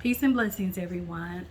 Peace and blessings, everyone.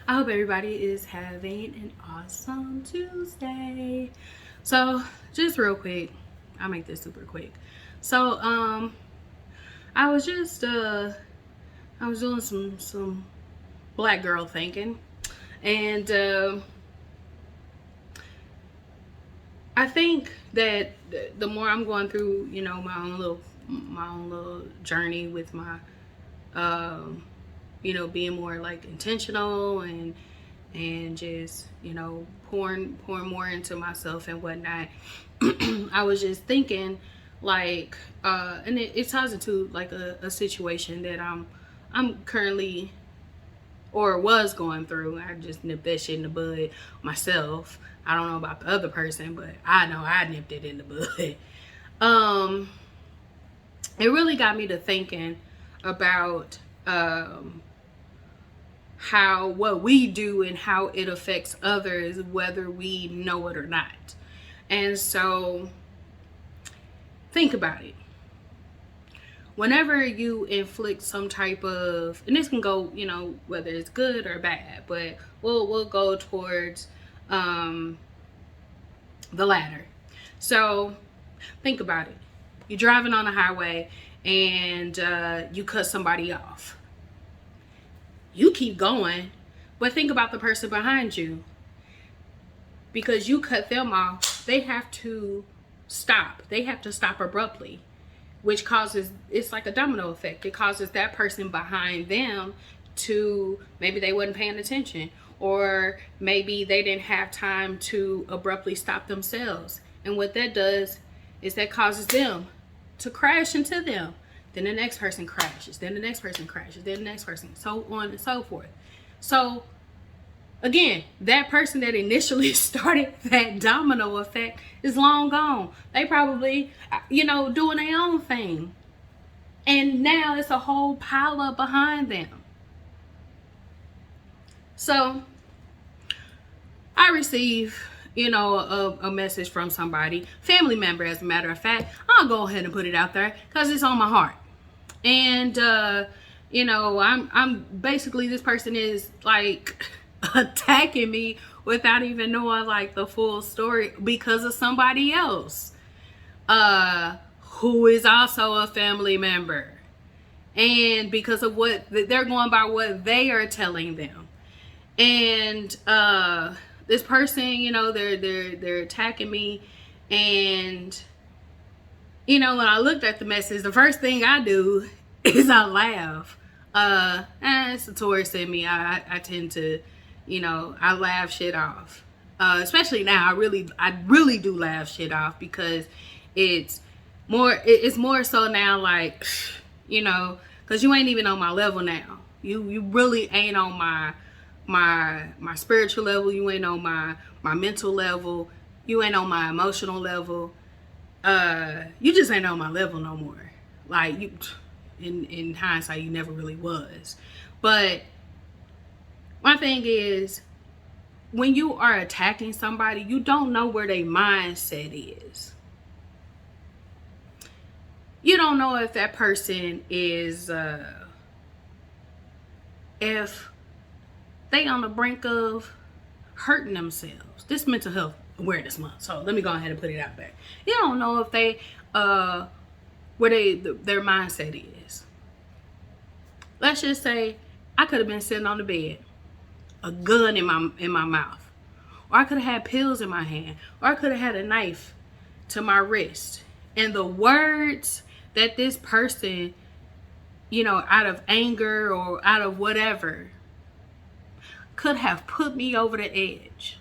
I hope everybody is having an awesome Tuesday. So, just real quick, I'll make this super quick. So, I was just I was doing some black girl thinking, and I think that the more I'm going through, my own little journey with my um being more like intentional and just pouring more into myself and whatnot. I was just thinking like and it ties into like a situation that I'm currently or was going through. I just nipped that shit in the bud myself. I don't know about the other person, but I know I nipped it in the bud. um it really got me to thinking about how what we do and how it affects others, whether we know it or not. And so, think about it. Whenever you inflict some type of, and this can go, whether it's good or bad, but we'll go towards um, the latter. So, think about it. You're driving on the highway and you cut somebody off. You keep going, but think about the person behind you. Because you cut them off, they have to stop. They have to stop abruptly, which causes, it's like a domino effect. It causes that person behind them to, maybe they wasn't paying attention, or maybe they didn't have time to abruptly stop themselves. And what that does is that causes them to crash into them. Then the next person crashes, then the next person crashes, then the next person, so on and so forth. So again, that person that initially started that domino effect is long gone. They probably, doing their own thing. And now it's a whole pile up behind them. So I receive, a message from somebody, family member, as a matter of fact. I'll go ahead and put it out there because it's on my heart. And, I'm basically, this person is like attacking me without even knowing like the full story because of somebody else who is also a family member, and because of what they're going by, what they are telling them. And this person, they're attacking me. And when I looked at the message, the first thing I do is I laugh. It's the Taurus in me. I tend to, I laugh shit off. Especially now, I really do laugh shit off because it's more so now, like, because you ain't even on my level now. You really ain't on my spiritual level. You ain't on my mental level. You ain't on my emotional level. You just ain't on my level no more. Like, you, in hindsight, you never really was. But my thing is, when you are attacking somebody, you don't know where their mindset is. You don't know if that person is, if they on the brink of hurting themselves. This mental health awareness month, so let me go ahead and put it out there. You don't know if they where their mindset is. Let's just say I could have been sitting on the bed, a gun in my mouth, or I could have had pills in my hand, or I could have had a knife to my wrist, and the words that this person, out of anger or out of whatever, could have put me over the edge.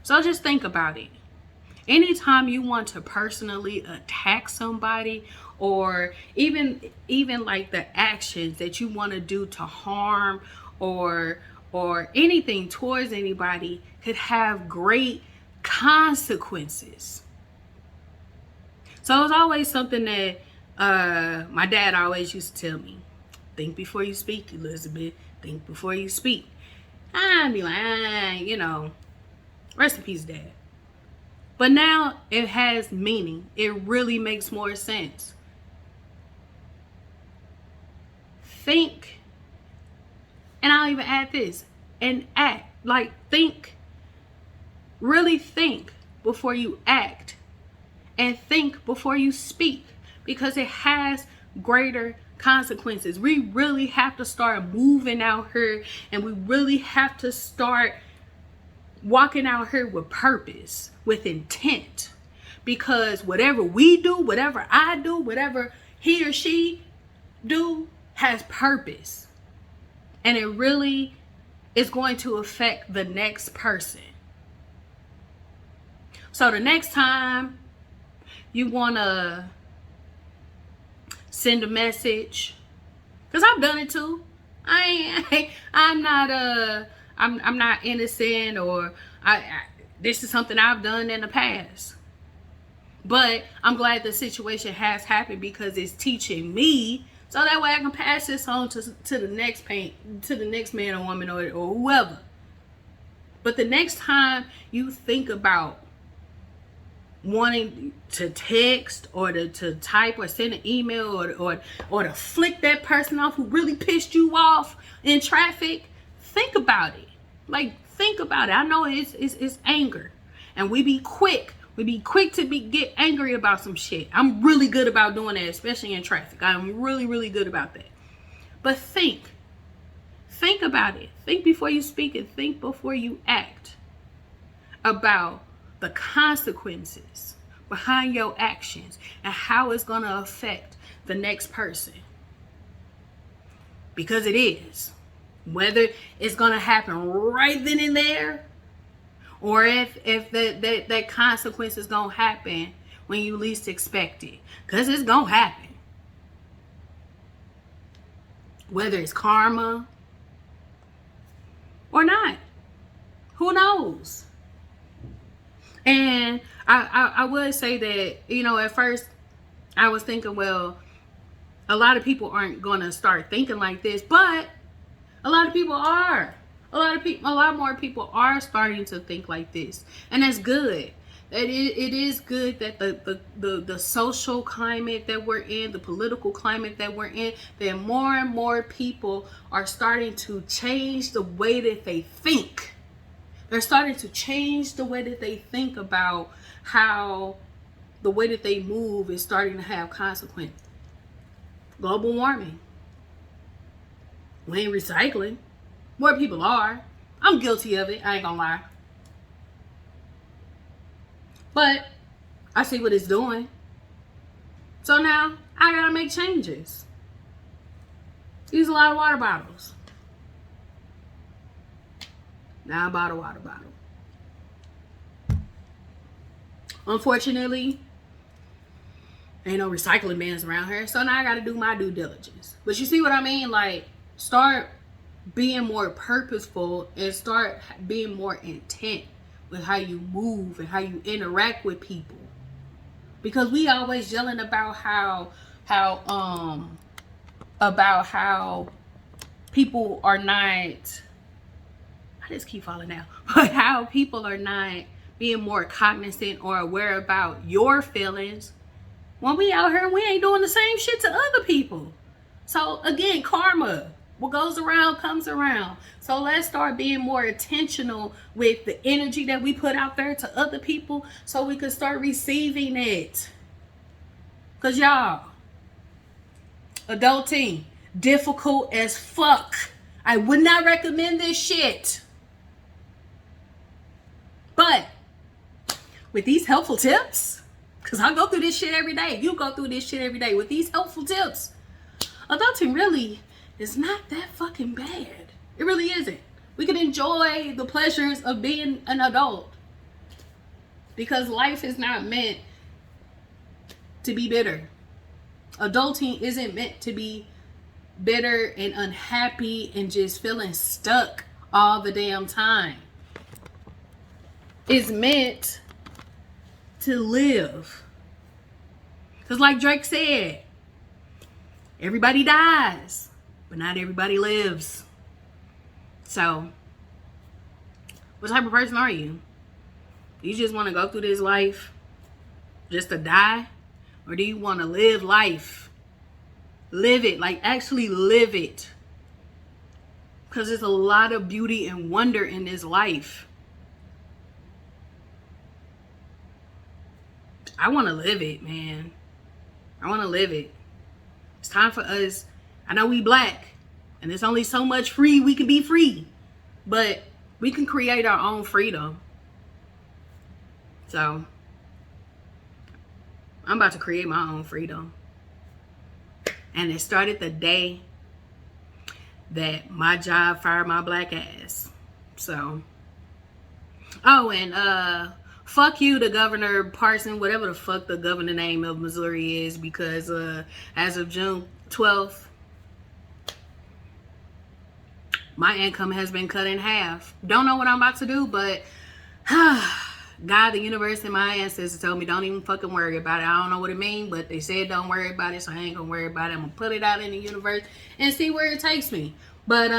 So just think about it. Anytime you want to personally attack somebody, or even like the actions that you want to do to harm or anything towards anybody, could have great consequences. So it's always something that my dad always used to tell me: think before you speak, Elizabeth. Think before you speak. I'd be like, rest in peace, Dad. But now it has meaning. It really makes more sense. think, and I'll even add this, and act. Like, think, really think before you act, and think before you speak, because it has greater consequences. We really have to start moving out here, and we really have to start walking out here with purpose, with intent, because whatever we do, whatever I do, whatever he or she do has purpose, and it really is going to affect the next person. So the next time you want to send a message, because I've done it too. I'm not innocent, or this is something I've done in the past. But I'm glad the situation has happened, because it's teaching me, so that way I can pass this on to the next man or woman, or whoever. But the next time you think about wanting to text, or to type, or send an email, or to flick that person off who really pissed you off in traffic, think about it. Like, think about it. I know it's anger, and we be quick to get angry about some shit. I'm really good about doing that, especially in traffic. I'm really, really good about that. But think about it. Think before you speak, and think before you act about the consequences behind your actions, and how it's going to affect the next person. Because it is. Whether it's going to happen right then and there, or if that consequence is going to happen when you least expect it. Because it's going to happen. Whether it's karma or not. Who knows? And I would say that, at first I was thinking, well, a lot of people aren't going to start thinking like this, but a lot of people are. A lot more people are starting to think like this, and that's good. It is good that the social climate that we're in, the political climate that we're in, that more and more people are starting to change the way that they think. They're starting to change the way that they think about how the way that they move is starting to have consequences. Global warming. We ain't recycling. More people are. I'm guilty of it. I ain't gonna lie. But I see what it's doing. So now I gotta make changes. Use a lot of water bottles. Now I bought a water bottle. Unfortunately, ain't no recycling bins around here. So now I gotta do my due diligence. But you see what I mean? Like, start being more purposeful, and start being more intent with how you move and how you interact with people. Because we always yelling about how people are not, I just keep falling out, but how people are not being more cognizant or aware about your feelings when we out here and we ain't doing the same shit to other people. So again, karma. What goes around comes around. So let's start being more intentional with the energy that we put out there to other people, so we can start receiving it. Because y'all, adulting, difficult as fuck. I would not recommend this shit. But with these helpful tips, because I go through this shit every day. You go through this shit every day. With these helpful tips, adulting really is not that fucking bad. It really isn't. We can enjoy the pleasures of being an adult, because life is not meant to be bitter. Adulting isn't meant to be bitter and unhappy and just feeling stuck all the damn time. It's meant to live. Because like Drake said, everybody dies, but not everybody lives. So, what type of person are you? Do you just want to go through this life just to die? Or do you want to live life Live it. Like, actually live it. Because there's a lot of beauty and wonder in this life. I want to live it, man. I want to live it. It's time for us. I know we black. And there's only so much free we can be free. But we can create our own freedom. So, I'm about to create my own freedom. And it started the day that my job fired my black ass. So, oh, and fuck you to Governor Parson, whatever the fuck the governor name of Missouri is, because as of June 12th, my income has been cut in half. Don't know what I'm about to do, but God, the universe, and my ancestors told me don't even fucking worry about it. I don't know what it means, but they said don't worry about it, so I ain't gonna worry about it. I'm gonna put it out in the universe and see where it takes me. But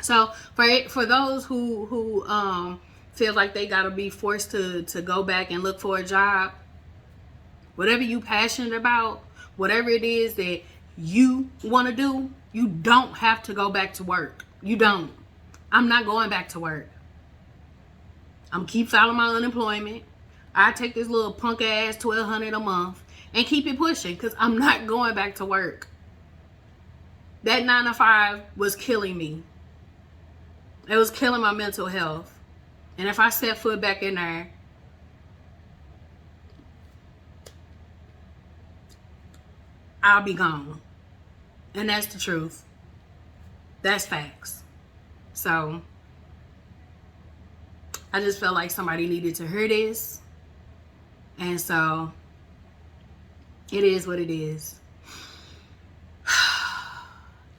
so for those who feel like they gotta be forced to go back and look for a job, whatever you passionate about, whatever it is that you want to do, you don't have to go back to work. You don't. I'm not going back to work. I'm keep filing my unemployment. I take this little punk ass $1,200 a month and keep it pushing, because I'm not going back to work. That 9 to 5 was killing me. It was killing my mental health. And if I set foot back in there, I'll be gone. And that's the truth. That's facts. So, I just felt like somebody needed to hear this. And so, it is what it is.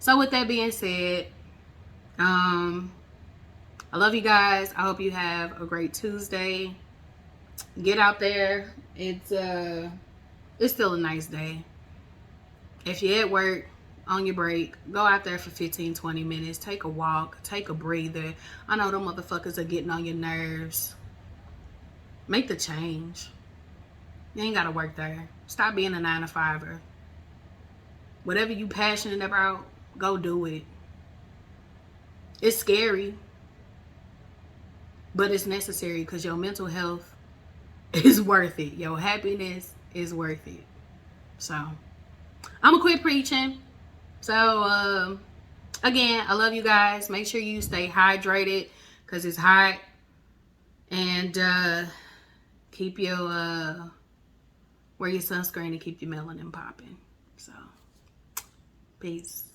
So, with that being said, I love you guys. I hope you have a great Tuesday. Get out there. It's still a nice day. If you're at work, on your break, go out there for 15-20 minutes. Take a walk. Take a breather. I know them motherfuckers are getting on your nerves. Make the change. You ain't got to work there. Stop being a 9 to 5er. Whatever you passionate about, go do it. It's scary, but it's necessary, because your mental health is worth it. Your happiness is worth it. So, I'm going to quit preaching. So, again, I love you guys. Make sure you stay hydrated, because it's hot. And keep your, wear your sunscreen to keep your melanin popping. So, peace.